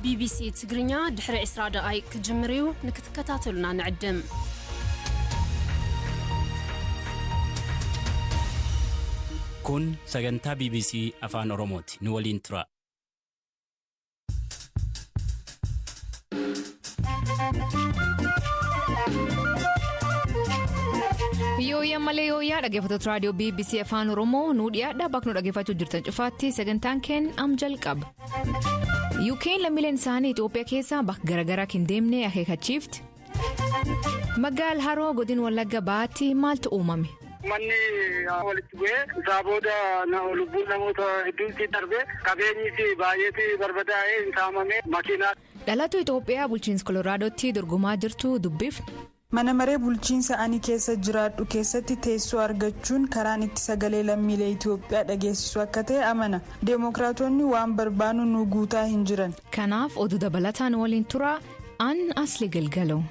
BBC تقرنيا دحر إسراء دقايق كجمريو نكتكتاتلنا نعدم. كون سجنتا BBC أفان أوروموتي نولين ترا. Yooyaa malee yooyaa dhaggeeffattoota raadiyoo BBC Afaan Oromoo nu dhiyaadha bakka nu dhaggeeffachuu jirtan cufaatti sagantaan keen am jalqaba. UK'n lammiileen isaanii Itoophiyaa keessaa bakka garaagaraa hin deemne akeekachiifti. Magaalaa Haroo godin Wallagga Baatti maaltu uumame? Manni walitti bu'ee isaa booda lubbuun namoota hedduutti darbee qabeenyi baay'eetti barbadaa'ee hin saamamee makiinaa. Dhalatuu Itoophiyaa bulchiinsa Koloraadotti dorgomaa jirtu dubbifne. Mana maree bulchiinsa ani keessa jiraadhu keessatti teessoo argachuun karaan itti sagalee lammiilee Itoophiyaa dhageessisu akka ta'e amana. Deemokiraatonni waan barbaanu nu guutaa hin jiran. Kanaaf oduu dabalataan waliin tura an asli galgaloo.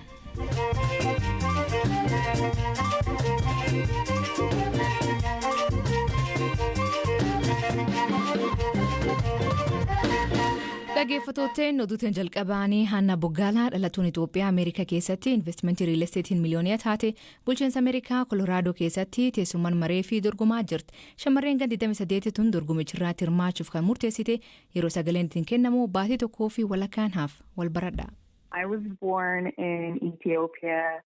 Dhaggeeffattootni oduutiin jalqabaanii Hanna Boggaalaa dhalatuun Itoophiyaa Ameerikaa keessatti investimentii riil esteetiin miliyooniyaa taate bulchiinsa Ameerikaa Koloraaadoo keessatti teessummaan maree fi dorgomaa jirti. Shamarreen gandi 28 tun dorgomichirratti hirmaachuuf kan murteessite yeroo sagaleen ittiin kennamu baatii tokkoo fi walakkaan haaf wal baradha. I was born in Ethiopia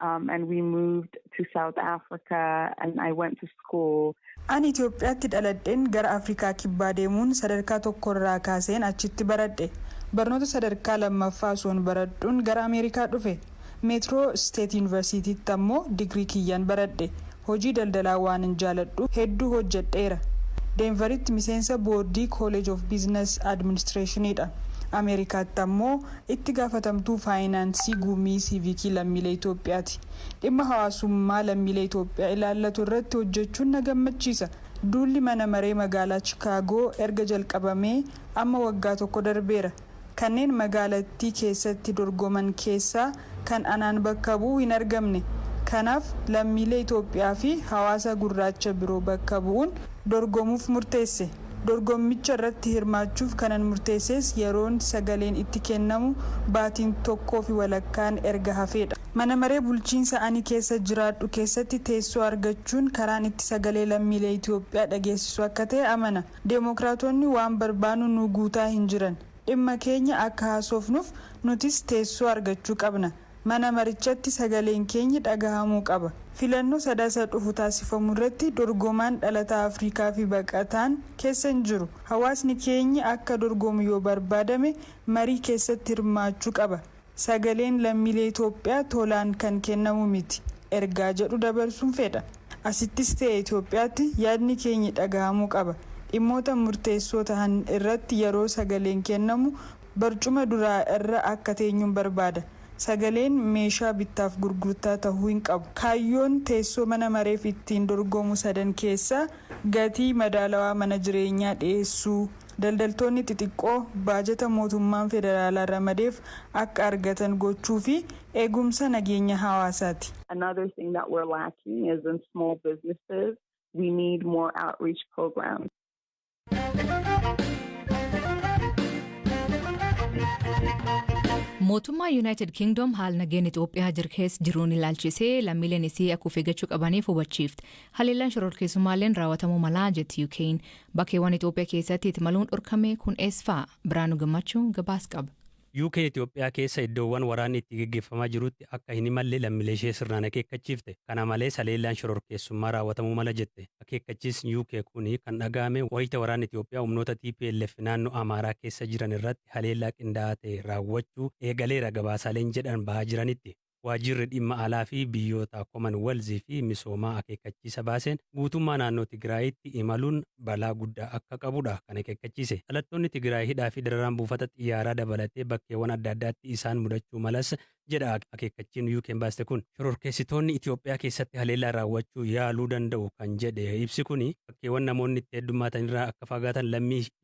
and we moved to South Africa and I went to school. Ani Itoophiyaatti dhaladheen gara Afrikaa kibbaa deemuun sadarkaa tokkorraa kaaseen achitti baradhe. Barnoota sadarkaa lammaffaa osoo baradhuun gara Ameerikaa dhufe. Metro State Universitytti ammoo digrii kiyyaan baradhe. Hojii daldalaa waan hin jaaladhu hedduu hojjedheera. Denveritti miseensa boordii College of Business Administrationidha. Ameerikaatti ammoo itti gaafatamtuu faayinaansii guumii siivikii lammiilee Itoophiyaati. Dhimma hawaasummaa lammiilee Itoophiyaa ilaallatu irratti hojjechuun na gammachiisa. Duulli mana maree magaalaa Chicaagoo erga jalqabamee amma waggaa tokko darbeera. Kanneen magaalattii keessatti dorgoman keessaa kan anaan bakka bu'u hin argamne. Kanaaf lammiilee Itoophiyaa fi hawaasa gurraacha biroo bakka bu'uun dorgomuuf murteesse. Dorgommicha irratti hirmaachuuf kanan murteesses yeroon sagaleen itti kennamu baatiin tokkoo fi walakkaan erga hafeedha. Mana maree bulchiinsa ani keessa jiraadhu keessatti teessoo argachuun karaan itti sagalee lammiilee Itoophiyaa dhageessisu akka ta'e amana. Deemokiraatonni waan barbaanu nu guutaa hin jiran. Dhimma keenya akka haasofnuuf nutis teessoo argachuu qabna. Mana marichatti sagaleen keenya dhagahamuu qaba. Filannoo sadaasa dhufu taasifamu irratti dorgomaan dhalataa Afrikaa fi baqataan keessa hin jiru. Hawaasni keenya akka dorgomu yoo barbaadame marii keessatti hirmaachuu qaba. Sagaleen lammiilee Itoophiyaa tolaan kan kennamu miti. Ergaa jedhu dabarsuun fedha. Asittis ta'e Itoophiyaatti yaadni keenya dhagahamuu qaba. Dhimmoota murteessoo ta'an irratti yeroo sagaleen kennamu barcuma duraa irra akka teenyuun barbaada. Sagaleen meeshaa bittaaf gurgurtaa ta'uu hin qabu. Kaayyoon teessoo mana mareef ittiin dorgomu sadan keessaa gatii madaalawaa mana jireenyaa dhiyeessuu, daldaltoonni xixiqqoo baajata mootummaan federaalaa ramadeef akka argatan gochuu fi eegumsa nageenya hawaasaati. Another thing that we're lacking is in small businesses. We need more outreach programs. Mootummaa United Kingdom haal nageen Itoophiyaa keessa jiruun ilaalchisee lammiileen isii akka eeggachuu qabaniif hubachiifte. Haleellaan shororkeessummaaleen raawwatamuu malaa jetti UK'n bakkeewwan Itoophiyaa keessatti itti maluun dhorkame kun eessaa Biraanuu Gammachuu gabaas qaba. UK Itoophiyaa keessa iddoowwan waraanni itti gaggeeffamaa jirutti akka hin imalle lammiilee ishee sirnaan akeekkachiifte. Kana malees haleellaan shororkeessummaa raawwatamuu mala jette. Akeekkachiisni UK kuni kan dhaga'ame wayita waraanni Itoophiyaa humnoota TPLF naannoo Amaaraa keessa jiran irratti haleellaa qindaa'aa ta'e raawwachuu eegaleera gabaasaaleen jedhan bahaa jiranitti. Waajjirri dhimma alaa fi biyyoota Commonwealth fi misoomaa akeekkachiisa baaseen guutummaa naannoo Tigraayitti imaluun balaa guddaa akka qabudha kan akeekkachiise. Dhalattoonni Tigraay hidhaa fi dararaan buufata xiyyaaraa dabalatee bakkeewwan adda addaatti isaan mudachuu malas jedha akeekkachiin UK'n baaste kun. Shororkeessitoonni Itoophiyaa keessatti haleellaa raawwachuu yaaluu danda'u kan jedhe ibsi kuni bakkeewwan namoonni itti heddummaatan irraa akka fagaatan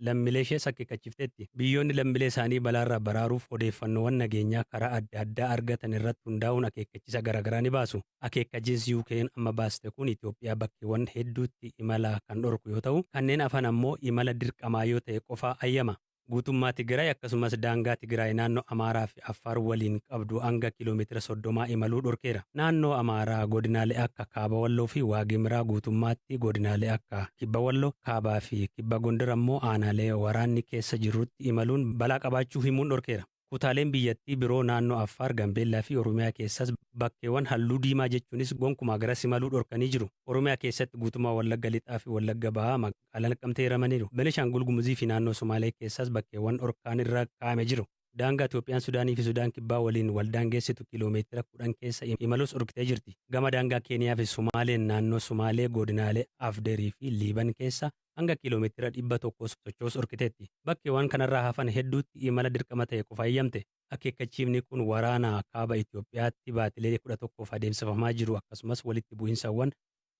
lammiilee ishees akeekkachiifteetti. Biyyoonni lammiilee isaanii balaarraa baraaruuf odeeffannoowwan nageenyaa karaa adda addaa argatan irratti hundaa'uun akeekkachiisa garaagaraa ni baasu. Akeekkachiisni UK'n amma baaste kun Itoophiyaa bakkeewwan hedduutti imala kan dhorku yoo ta'u kanneen afan ammoo imala dirqamaa yoo ta'e qofaa ayyama. guutummaa Tigraay akkasumas daangaa Tigraay naannoo Amaaraa fi Affaar waliin qabdu hanga kiiloomeetira 30 imaluu dhorkeera. Naannoo Amaaraa godinaalee akka Kaaba Walloo fi Waagimraa guutummaatti godinaalee akka Kibba Walloo, Kaabaa fi Kibba Gondar ammoo aanaalee waraanni keessa jirutti imaluun balaa qabaachuu himuun dhorkeera. Kutaaleen biyyattii biroo naannoo Affaar, Gambeellaa fi Oromiyaa keessas bakkeewwan halluu diimaa jechuunis gonkumaa garas imaluu dhorkanii jiru. Oromiyaa keessatti guutummaa Wallagga Lixaa fi Wallagga Bahaa magaalaa Naqqamtee hiramaniiru. Benishaangul Gumuzii fi naannoo Somaalee keessas bakkeewwan dhorkaan irra kaa'amee jiru. Daangaa Itoophiyaan Sudaanii fi Sudaan Kibbaa waliin waldaangeessitu kiiloomeetira 10 keessa imalus dhorkitee jirti. Gama daangaa Keeniyaa fi Somaaleen naannoo Somaalee godinaalee Afdeerii fi Liiban keessa hanga kiiloomeetira 100 sochoos dhorkiteetti. Bakkeewwan kanarraa hafan hedduutti imala dirqama ta'e qofa eeyyamte. Akeekkachiifni kun waraana kaaba Itoophiyaatti baatilee 11 adeemsifamaa jiru akkasumas walitti bu'insawwan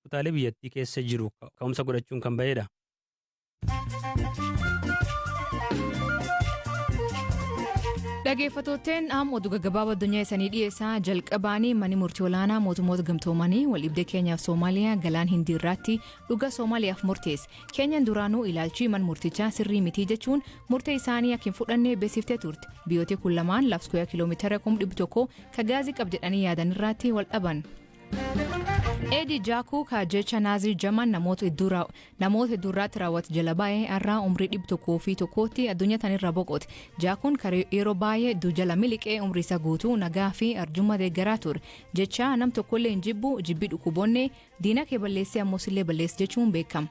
kutaalee biyyattii keessa jiru ka'umsa godhachuun kan ba'edha. Dhaggeeffattootteen oduu gaggabaabaa addunyaa isaanii dhiyeessaa jalqabaanii manni murtii olaanaa mootummoota gamtoomanii waldhibdee Keenyaaf Soomaaliyaa galaan Hindii irratti dhugaa Soomaaliyaaf murteesse. Keenyaan duraanuu ilaalchi mana murtichaa sirrii mitii jechuun murtee isaanii akka hin fudhanne beeksiftee turte. Biyyooti kun lamaan lafa kiiloomeetira 100,000 ka gaazii qab jedhanii yaadan irratti wal dhaban. Eddie Jaakuu ka jecha Naazir Jaman namoota hedduurratti raawwate jala baay'ee irraa umrii 101tti addunyaa tanirra boqote. Jaakuun yeroo baay'ee jala miliqee umrii isa guutuu nagaa fi arjummaa deeggaraa ture. Jecha nam tokkollee hin jibbu jibbii dhukkuboonni diina kee balleessee ammosillee balleesse jechuun beekama.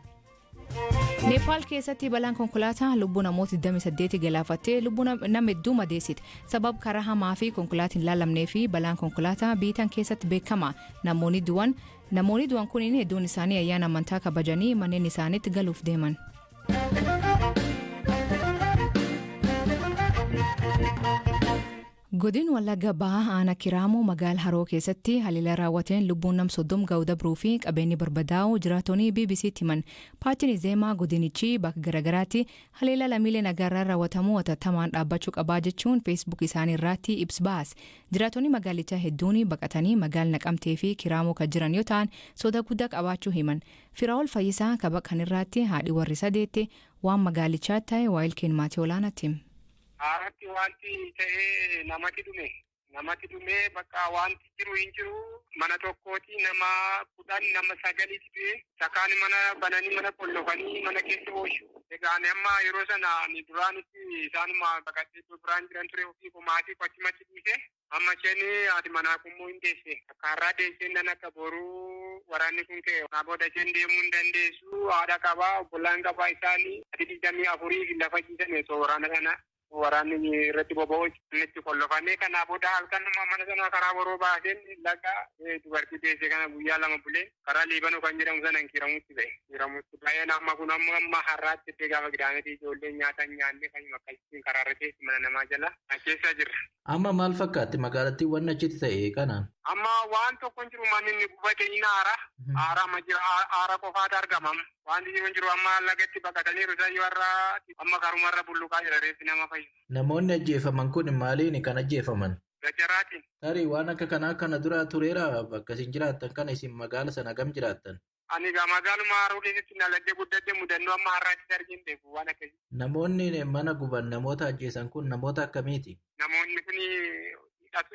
Neepaal keessatti balaan konkolaataa lubbuu namoota 28 galaafattee lubbuu nama hedduu madeessite. Sabab karaa hamaa fi konkolaatiin laalamnee fi balaan konkolaataa biitan keessatti beekama. Namoonni du'an kun hedduun isaanii ayyaana amantaa kabajanii manneen isaaniitti galuuf deeman. Godin Wallagga Bahaa aanaa Kiraamoo magaala Haroo keessatti haleellaa raawwateen lubbuun nam 30 ga'uu dabruu fi qabeenyi barbadaa'u jiraattonni BBC'tti himan. Paartiin Izeemaa godinichi bakka garaagaraatti haleellaa lammiilee nagaarraa raawwatamuu hatattamaan dhaabbachuu qabaa jechuun feesbuuk isaanii irratti ibsa baase. Jiraattonni magaalichaa hedduun baqatanii magaala Naqamtee fi Kiraamoo kan jiran yoo ta'an soda guddaa qabaachuu himan. Firaa'ol Fayyisaa kaba kan irratti haadhi warri sadeetti waan magaalichaa ta'e waa'ilkeen maatii olaanaatti. Haaratti wanti ta'ee namatti dhume bakka wanti jiru hin jiru mana tokkooti nama 10 nama 9 du'e sakaan mana bananii mana qollofanii mana keessa ooshu. Egaa amma yeroo sana ni duraanitti isaanuma baqatee duraan jiran ture ofii maatii qochimatti dhiise amma isheen haati manaa kummoo hin deesse akkaarraa deesseen nan akka boruu waraanni kun ka'e booda isheen deemuu hin dandeessu haadha qabaa obbolaan qabaa isaanii 24 lafa jiisame waraana kana. Waraanni irratti boba'uu itti qollofamee kanaa booda halkan mana sana karaa boroo baaseen laga dubartii deessee kana guyyaa 2 bulee karaa Liibanoo kan jedhamu sana kiramutti ba'e amma kun amma har'aatti itti gaafa gidaametii ijoollee nyaatan nyaannee kan makkasiin karaarra teessi mana namaa jala keessa jirra. Amma maal fakkaatti magaalattiin wanni achitti ta'e kanaan? Amma waan tokko hin jiru manni inni gubate inni aara ma jira aara qofaatu argama. Wanti jiru hin jiru amma lagatti baqatanii rusayyoo irra amma karumarra bulluqaa jira reeffi nama fayyu. Namoonni ajjeefaman kun maaliin kan ajjeefaman? Gajaraatiin. Tarii waan akka kanaa kana dura tureera bakka isin jiraattan kana isin magaala sana gam jiraattan? Ani magaaluma Haroo keessatti naladde guddadde mudannoo amma har'aatti argin beeku waan akkasii. Namoonni mana guban namoota ajjeesan kun namoota akkamiiti? Namoonni kun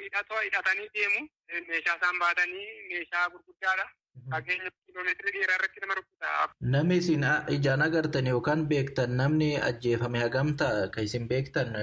hidhatanii deemu meeshaa isaan baatanii meeshaa gurguddaadha. Fageenya kiiloomeetirii dheeraa irratti nama rukuta. Namni isin ijaan agartan yookaan beektan namni ajjeefame hagam ta'a kan isin beektan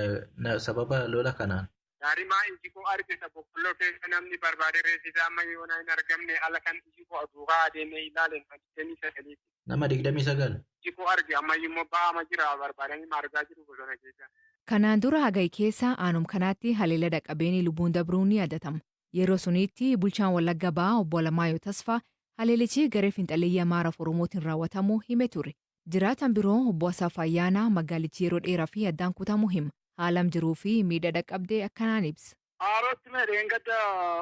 sababa lola kanaan? Gaarimaa ijikoo argita boqqolloo keessa namni barbaade reessisaa amma yoo hin argamne ala kan ijikoo duukaa adeemee ilaalan 29. Nama 29? Ijikoo arge amma immoo ba'ama jira barbaadanii argaa jiru bosona keessa. Kanaan dura hagayi keessa aanum kanaatti haleella dhaqqabeenii lubbuun dabruun ni yaadatama. Yeroo sunitti bulchaan Wallagga Bahaa obbo Alamaayyoo Tasfaa haleellichi garee finxaleeyyii Amaaraaf Oromootiin raawwatamuu hime ture. Jiraataan biroo obbo Asaaf Ayyaanaa magaalichi yeroo dheeraa fi addaan kutamuu hima. Haalam jiruu fi miidhaa dhaqqabdee akkanaan ibsa. Haarootti reengadda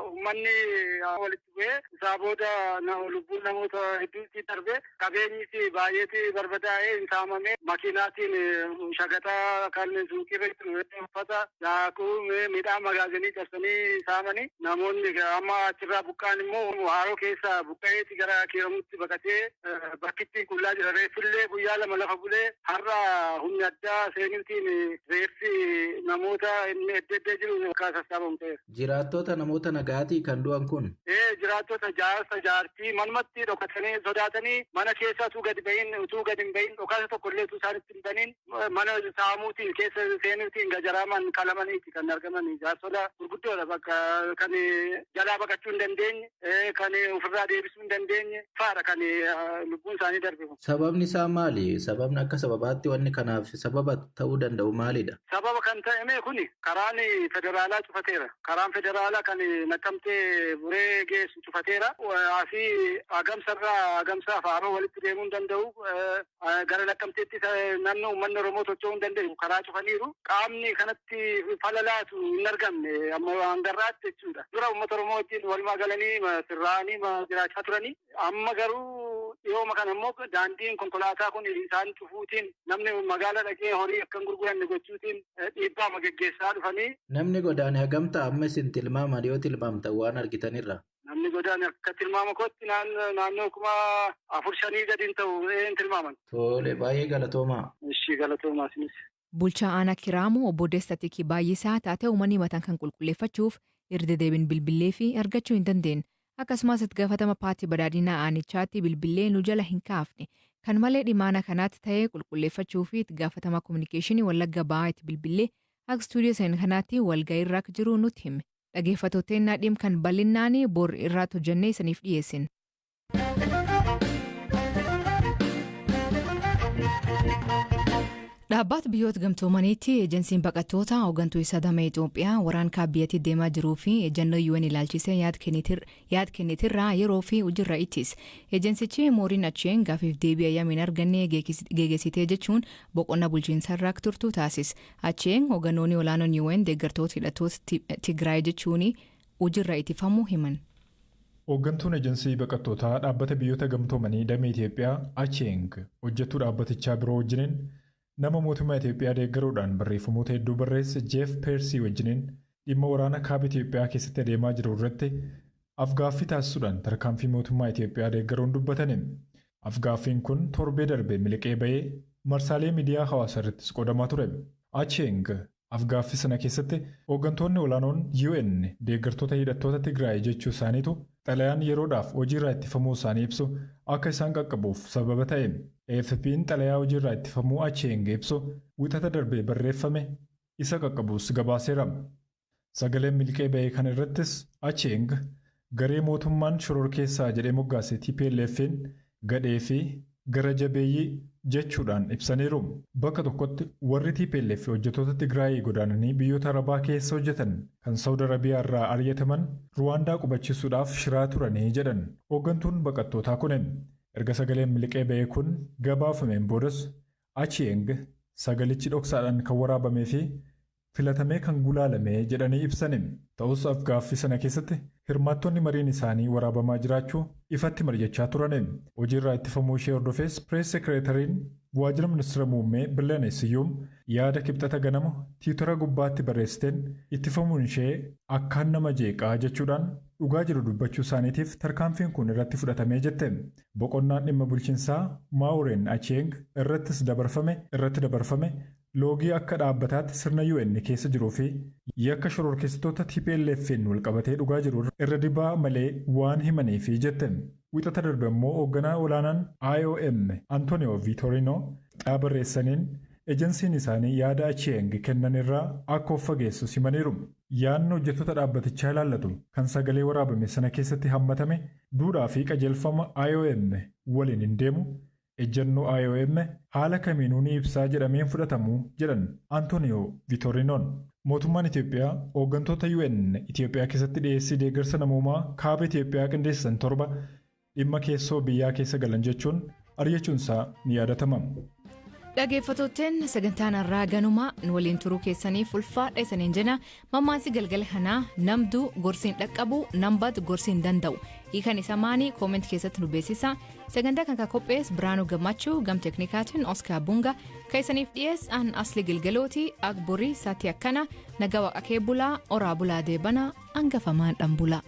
uummanni walitti bu'ee isaa booda lubbuun namoota hedduutti darbe qabeenyis baay'eetti barbadaa'ee hin saamame makiinaatiin shagaxaa kan suuqiirra jiru uffata daakuu midhaan magaazinii cabsanii saamanii namoonni amma achirraa buqqaan immoo haaroo keessa buqqa'eeti gara kiiramutti baqatee bakkitti qullaa jira. Reeffillee guyyaa lama lafa bulee har'a humni addaa seenuutiin reeffi namoota inni eddeeddee jiru sassaaba. Jiraattota namoota nagaatii kan du'an kun? Jiraattota jaarsa jaartii manumatti dhokatanii sodaatanii mana keessa utuu gadi hin bahin dhokasa tokkollee utuu isaanitti hin baniin mana saamuutiin keessa seenuutiin gajaraaman qalamaniiti kan argaman jaarsota gurguddoodha bakka kan jalaa baqachuu hin dandeenye kan ofirraa deebisuu hin dandeenye faadha kan lubbuun isaanii darbe. Sababni isaa maali? Sababni akka sababaatti wanni kanaaf sababa ta'uu danda'u maalidha? Sababa kan ta'e kun karaan federaalaa cufatee. Karaan federaalaa kan Naqqamtee buree geessu cufateera. Asii agamsaaf Haaroo walitti deemuu hin danda'u. Gara Naqqamteetti naannoo uummanni Oromoo socho'uu hin danda'u. Karaa cufaniiru. Qaamni kanatti falalaatu hin argamne amma hangarraatti jechuudha. Dura uummata Oromoo wajjin walumaa galanii sirraanii jiraachaa turanii. Amma garuu dhiyooma kana immoo daandiin konkolaataa kun isaan cufuutiin namni magaala dhaqee horii akka hin gurguranne gochuutiin dhiibbaa geggeessaa dhufanii. Namni godaane hagamta amma isin tilmaama yoo tilmaamta waan argitanirra. Namni godaane akka tilmaama kootti naannoo 4,500 gadi hin ta'u hin tilmaaman. Tole baay'ee galatoomaa. Ishii galatoomaa sinis. Bulchaa aanaa Kiraamoo obbo Destatikii baay'isaa taatee uummanni mataan kan qulqulleeffachuuf irra deebiin bilbilee fi argachuu hin dandeenye. Akkasumas itti gaafatama paartii badhaadhinaa aanichaatti bilbilee nu jala hin kaafne. Kan malee dhimma kanaatti ta'ee qulqulleeffachuu fi itti gaafatama kominikeeshinii Wallagga Bahaa itti bilbilee akka istuudiyoo seen kanaatti walga'ii irra akka jiru nutti hime. Dhaggeeffattoonni dhimma kan bal'inaan bor irratti hojjannee isiniif dhiyeessina. Dhaabbata biyyoota gamtoomaniitti eejensiin baqattoota hooggantuu isa damee Itoophiyaa waraana biyyattii deemaa jiruu fi ejjennoo UN ilaalchisee yaad kennitirraa yeroo fi hojiirra ittis. Eejensichi Mooriin Acheen gaafiif deebii ayyaamiin argannee geeggeessitee jechuun boqonnaa bulchiinsarraa turtuu taasis. Acheen hooggantoonni olaanoon UN deeggartoota hidhattoota Tigraay jechuun hojiirra ittifamuu himan. Hooggantuun eejensii baqattootaa dhaabbata biyyoota gamtoomanii damee Itoophiyaa Acheen hojjettuu dhaabbatichaa biroo wajjiniin nama mootummaa Itoophiyaa deeggaruudhaan barreeffamoota hedduu barreesse Jeef Persii wajjiniin dhimma waraana kaaba Itoophiyaa keessatti adeemaa jiru irratti afgaaffii taasisuudhaan tarkaanfii mootummaa Itoophiyaa deeggaruun dubbataniin. Afgaaffiin kun torbee darbee miliqee ba'ee marsaalee miidiyaa hawaasaa irrattis qoodamaa ture. Acheng afgaaffii sana keessatti hooggantoonni olaanoon UN deeggartoota hidhattoota Tigraay jechuu isaaniitu xalayaan yeroodhaaf hojiirraa ittifamuu isaanii ibsu akka isaan qaqqabuuf sababa ta'e. AFP'n xalayaa hojiirraa ittifamuu Acheng ibsu wixata darbee barreeffame isa qaqqabuus gabaaseera. Sagaleen miliqee ba'ee kana irrattis Acheng garee mootummaan shororkeessaa jedhee moggaase TPLF'n gadhee fi gara jabeeyyii jechuudhaan ibsaniiru. Bakka tokkotti warri TPLF hojjettoota Tigraay godaananii biyyoota Arabaa keessa hojjetan kan Saawud Arabiyaa irraa ari'ataman Ruwaandaa qubachiisuudhaaf shiraa turanii jedhan. Hooggantuun baqattootaa kunin erga sagaleen miliqee ba'ee kun gabaafameen boodas Acheng sagalichi dhoksaadhaan kan waraabamee fi filatamee kan gulaalamee jedhanii ibsani. Ta'us afgaaffii sana keessatti hirmaattonni mariin isaanii waraabamaa jiraachuu ifatti mari'achaa turani. Hojiirraa ittifamuu ishee hordofees pirees sekireetariin waajjira ministeera muummee Billanee Siyyuum yaada kibxata ganama tiitara gubbaatti barreessiteen ittifamuun ishee akkaan nama jeeqaa jechuudhaan dhugaa jiru dubbachuu isaaniitiif tarkaanfiin kun irratti fudhatamee jette. Boqonnaan dhimma bulchiinsaa Maureen Acheng irratti dabarfame loogii akka dhaabbataatti sirna UN keessa jiruu fi yakka shororkeessitoota TPLF'n walqabatee dhugaa jiru irra dibaa malee waan himaniif jette. Wixata darbe immoo hoogganaa olaanaan IOM Antonio Vitorino xalayaa barreessaniin ejensiin isaanii yaada Acheng kennan irraa akka of fageessu simaniiru. Yaadni hojjettoota dhaabbatichaa ilaallatu kan sagalee waraabame sana keessatti hammatame duudhaa fi qajeelfama IOM waliin hin deemu. Ejjennoo IOM haala kamiinuu ni ibsaa jedhameen fudhatamuu jedhan Antonio Vitorinoon. Mootummaan Itoophiyaa hooggantoota UN Itoophiyaa keessatti dhiyeessii deeggarsa namoomaa kaaba Itoophiyaa qindeessan 7 dhimma keessoo biyyaa keessa galan jechuun ari'achuunsaa ni yaadatama. Dhaggeeffattootteen sagantaan har'aa ganumaa nu waliin turuu keessaniif ulfaadha isaniin jenna. Mammaansi galgala kanaa namduu gorsiin dhaqqabu nambat gorsiin danda'u hiikan isa maanii koomentii keessatti nu beeksisa. Sagantaa kan qophees Biraanuu Gammachuu gam teknikaatiin Oskar Bunga keessaniif dhiyeessan asli gilgalooti akborii saatii akkana nagaa waaqa kee bulaa oraa bulaa deebana hangafamaan dhan bulaa.